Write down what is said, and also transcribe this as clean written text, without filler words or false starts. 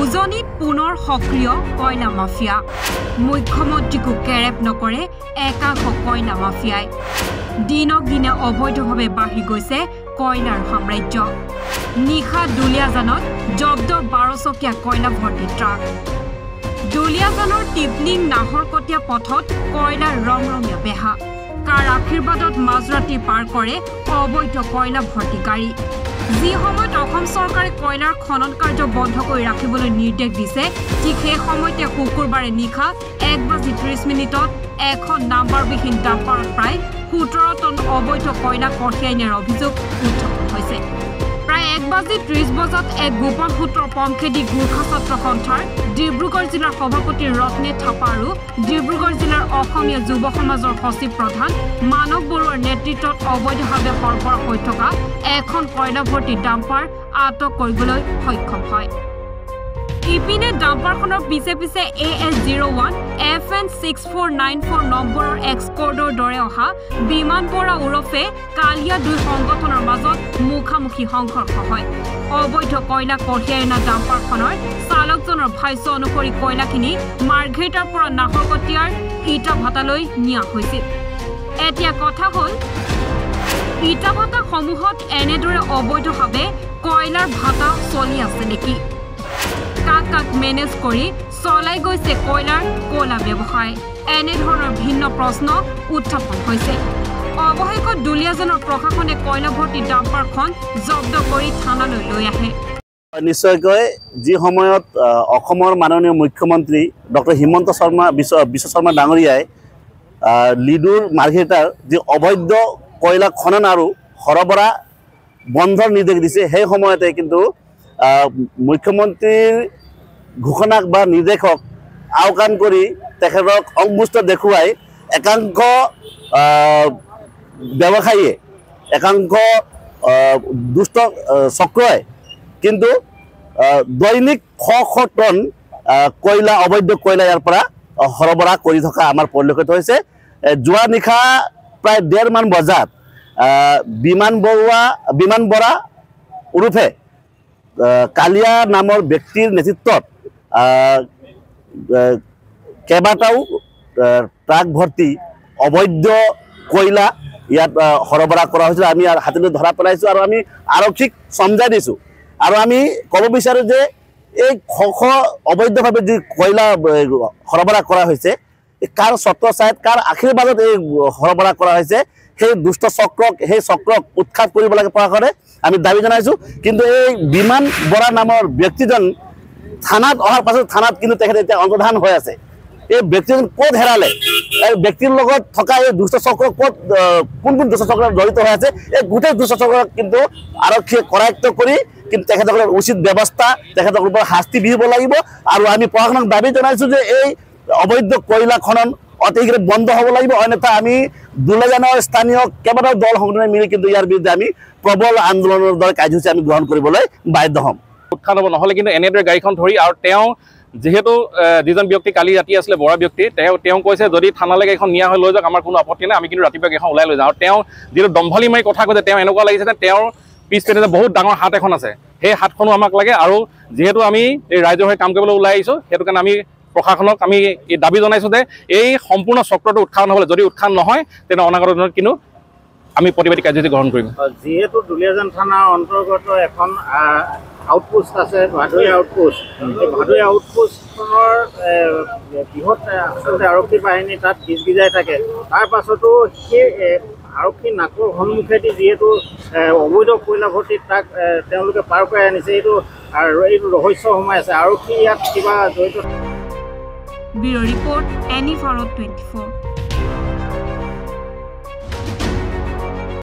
উজনিত পুনৰ সক্ৰিয় কয়লা মাফিয়া মুখ্যমন্ত্ৰীকো কেৰেপ নকৰে একাংশ কয়লা মাফিয়াই দিনক দিনে অবৈধভাৱে বাঢ়ি গৈছে কয়লাৰ সাম্ৰাজ্য নিশা দুলিয়াজানত জব্দ 12 চকীয়া কয়লা ভৰ্তি ট্ৰাক দুলিয়াজানৰ টিপলিং নাহৰকটীয়া পথত কয়লাৰ ৰমৰমীয়া বেহা কাৰ আশীৰ্বাদত মাজৰাতি পাৰ কৰে অবৈধ কয়লা ভৰ্তি গাড়ী যি সময়ত অসম চৰকাৰে কয়লাৰ খনন কাৰ্য বন্ধ কৰি ৰাখিবলৈ নিৰ্দেশ দিছে ঠিক সেই সময়তে শুকুৰবাৰে নিশা 1:30 এখন নাম্বাৰবিহীন ডাম্পাৰত প্ৰায় 17 টন অবৈধ কয়লা কঢ়িয়াই নিয়াৰ অভিযোগ উত্থাপন হৈছে প্ৰায় 1:30 এক গোপন সূত্ৰৰ পমখেদি গোৰ্খা ছাত্ৰ সন্থাৰ ডিব্ৰুগড় জিলাৰ সভাপতি ৰত্নে থাপা আৰু ডিব্ৰুগড় জিলাৰ অসমীয়া যুৱ সমাজৰ সচিব প্ৰধান মানৱ বৰুৱাৰ নেতৃত্বত অবৈধভাৱে সৰবৰাহ হৈ থকা এখন কয়লা ভৰ্তি ডাম্পাৰ আটক কৰিবলৈ সক্ষম হয় ইপিনে ডাম্পাৰখনৰ পিছে পিছে AS01 FN6494 নম্বৰৰ এক্সকৰ্ডৰ দৰে অহা বিমান বৰা ওৰফে কালিয়া দুই সংগঠনৰ মাজত মুখামুখি সংঘৰ্ষ হয় অবৈধ কয়লা কঢ়িয়াই অনা ডাম্পাৰখনৰ চালকজনৰ ভাষ্য অনুসৰি কয়লাখিনি মাৰ্ঘেৰিটাৰ পৰা নাহৰকটীয়াৰ ইটাভাটালৈ নিয়া হৈছিল এতিয়া কথা হ'ল ইটাভাটাসমূহত এনেদৰে অবৈধভাৱে কয়লাৰ ভাটা চলি আছে নেকি কাক মেনেজ কৰি চলাই গৈছে কয়লাৰ কলা ব্যৱসায় এনেধৰণৰ ভিন্ন প্ৰশ্ন উত্থাপন হৈছে অৱশেষত দুলিয়াজানৰ প্ৰশাসনে কয়লা ভৰ্তি ডাম্পাৰখন জব্দ কৰি থানালৈ লৈ আহে নিশ্চয়কৈ যি সময়ত অসমৰ মাননীয় মুখ্যমন্ত্ৰী ডক্টৰ হিমন্ত শৰ্মা বিশ্ব শৰ্মা ডাঙৰীয়াই লিডুৰ মাৰ্ঘেৰিটাৰ যি অবৈধ কয়লা খনন আৰু সৰবৰাহ বন্ধৰ নিৰ্দেশ দিছে সেই সময়তে কিন্তু মুখ্যমন্ত্ৰীৰ ঘোষণাক বা নিৰ্দেশক আওকাণ কৰি তেখেতক অংগুষ্ট দেখুৱাই একাংশ ব্যৱসায়ীয়ে একাংশ দুষ্ট চক্ৰই কিন্তু দৈনিক শ টন কয়লা অবৈধ কয়লা ইয়াৰ পৰা সৰবৰাহ কৰি থকা আমাৰ পৰিলক্ষিত হৈছে যোৱা নিশা প্ৰায় 1:30 মান বজাত বিমান বৰা ওৰফে কালিয়া নামৰ ব্যক্তিৰ নেতৃত্বত কেইবাটাও ট্ৰাক ভৰ্তি অবৈধ কয়লা ইয়াত সৰবৰাহ কৰা হৈছিল আমি হাতলৈ ধৰা পেলাইছোঁ আৰু আমি আৰক্ষীক সমজাই দিছোঁ আৰু আমি ক'ব বিচাৰোঁ যে এই অবৈধভাৱে যি কয়লা সৰবৰাহ কৰা হৈছে কাৰ ছত্ৰছায়াত কাৰ আশীৰ্বাদত এই সৰবৰাহ কৰা হৈছে সেই দুষ্ট চক্ৰক উৎখাত কৰিব লাগে প্ৰশাসনে আমি দাবী জনাইছোঁ কিন্তু এই বিমান বৰা নামৰ ব্যক্তিজন থানাত অহাৰ পাছত থানাত কিন্তু তেখেতে এতিয়া অন্তৰ্ধান হৈ আছে এই ব্যক্তিজন ক'ত হেৰালে এই ব্যক্তিৰ লগত থকা এই দুষ্ট চক্ৰ ক'ত কোন দুষ্ট চক্ৰ জড়িত হৈ আছে এই গোটেই দুষ্ট চক্ৰক কিন্তু আৰক্ষীয়ে কৰায়ত্ব কৰি কিন্তু তেখেতসকলৰ উচিত ব্যৱস্থা তেখেতসকলৰ ওপৰত শাস্তি বিহিব লাগিব আৰু আমি প্ৰশাসনক দাবী জনাইছোঁ যে এই অবৈধ কয়লা খনন অতি শীঘ্ৰে বন্ধ হ'ব লাগিব অন্যথা আমি দুলিয়াজানৰ স্থানীয় কেইবাটাও দল সংগঠনে মিলি কিন্তু ইয়াৰ বিৰুদ্ধে আমি প্ৰবল আন্দোলনৰ দৰে কাৰ্যসূচী আমি গ্ৰহণ কৰিবলৈ বাধ্য হ'ম উৎখাত হ'ব নহ'লে কিন্তু এনেদৰে গাড়ীখন ধৰি আৰু তেওঁ যিহেতু যিজন ব্যক্তি কালি ৰাতি আছিলে বৰা ব্যক্তি তেওঁ কৈছে যদি থানালৈ গাড়ীখন নিয়া হৈ লৈ যাওক আমাৰ কোনো আপত্তি নাই আমি কিন্তু ৰাতিপুৱা গাড়ীখন ওলাই লৈ যাওঁ আৰু তেওঁ যিটো দম্ভলি মাৰি কথা কৈছে তেওঁ এনেকুৱা লাগিছে যে তেওঁৰ পিছপিনে যে বহুত ডাঙৰ হাত এখন আছে সেই হাতখনো আমাক লাগে আৰু যিহেতু আমি এই ৰাইজৰ হৈ কাম কৰিবলৈ ওলাই আহিছোঁ সেইটো কাৰণে আমি প্ৰশাসনক আমি এই দাবী জনাইছোঁ যে এই সম্পূৰ্ণ চক্ৰটো উৎখান নহ'লে যদি উৎখান নহয় তেনে অনাগত দিনত কিন্তু আমি প্ৰতিবাদী কাৰ্যসূচী গ্ৰহণ কৰিম যিহেতু দুলিয়াজান থানাৰ অন্তৰ্গত এখন আউটপোষ্ট আছে ভাদৈ আউটপোষ্ট এই ভাদৈ আউটপোষ্টখনৰ বৃহৎ আচলতে আৰক্ষী বাহিনী তাত গিজগিজাই থাকে তাৰ পাছতো সেই আৰক্ষী নাকৰ সন্মুখেদি যিহেতু অবৈধ কয়লা ভৰ্তি তাক তেওঁলোকে পাৰ কৰাই আনিছে এইটো ৰহস্য সোমাই আছে আৰক্ষী ইয়াত কিবা জড়িত ব্যুৰ ৰিপৰ্ট NE Bharat 24